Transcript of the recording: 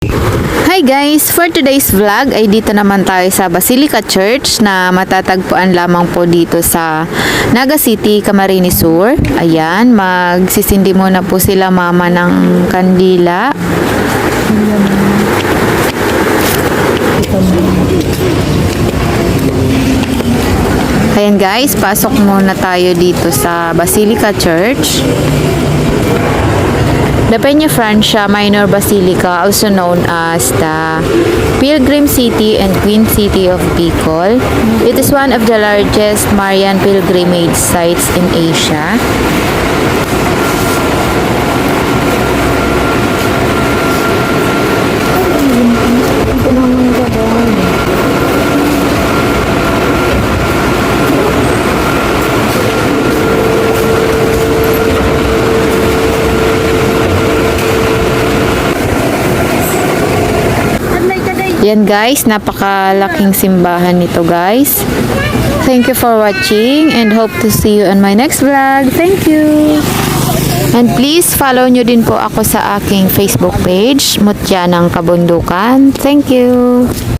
Hi guys! For today's vlog ay dito naman tayo sa Basilica Church na matatagpuan lamang po dito sa Naga City, Camarines Sur. Ayan, magsisindi muna po sila mama ng kandila. Ayan guys, pasok muna tayo dito sa Basilica Church. The Peña Francia Minor Basilica, also known as the Pilgrim City and Queen City of Bicol. It is one of the largest Marian pilgrimage sites in Asia. Yan guys, napakalaking simbahan nito guys. Thank you for watching and hope to see you on my next vlog. Thank you! And please follow nyo din po ako sa aking Facebook page, Mutya ng Kabundukan. Thank you!